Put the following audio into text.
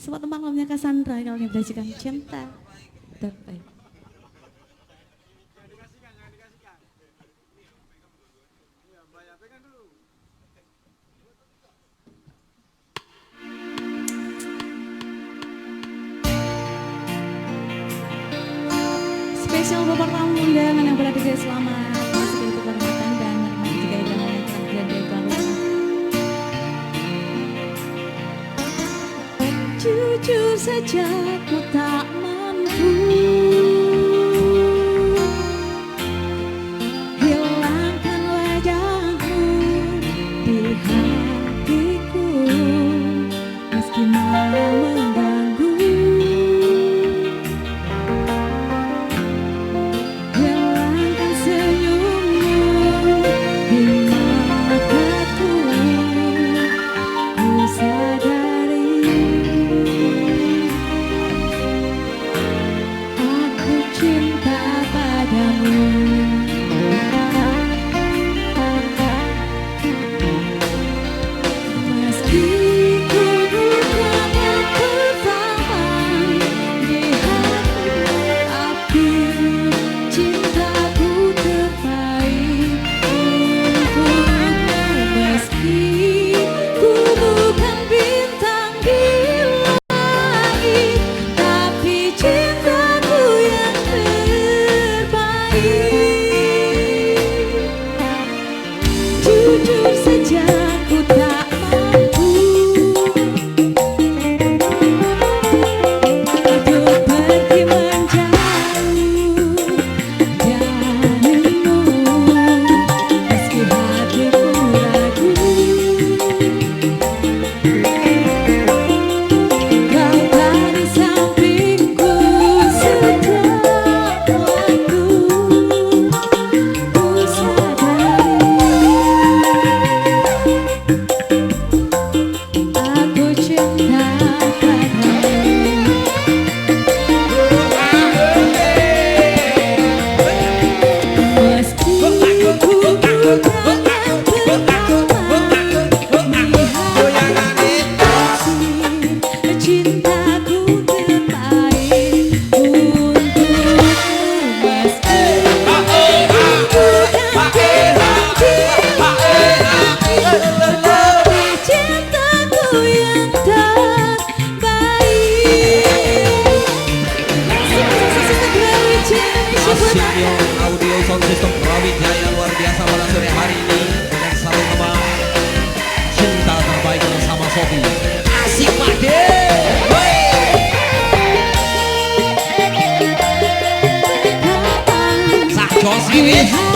Selamat malamnya Cassandra kalau ini belajarkan cinta terbaik. Spesial buat tamu undangan yang berada di selamat masuk ke kehormatan dan menikmati juga hidangan yang telah dihadirkan. Jujur saja ku tak mampu hilangkan wajahmu di hatiku, meski malam mengganggu. Hilangkan senyummu di mataku, ku sadari aku cinta padamu. Meski ku bukan yang pertama di hatimu, tapi cintaku terbaik untukmu. Meski ku bukan bintang di langit, tapi cintaku yang terbaik. Jujur saja ku tak mampu untuk pergi menjauh darimu, meski hatiku ragu. Kau tak di sampingku setiap waktu, ku sadari aku cinta padamu. Meski ku bukan yang pertama di cintaku terbaik untukmu. Meski ku bukan bintang di langit, tapi cintaku yang terbaik. Asiknya audio sound system Brawijaya luar biasa pada sore hari ini dengan satu tema cinta terbaik bersama Sofi. Asik pade. Sak jos ini.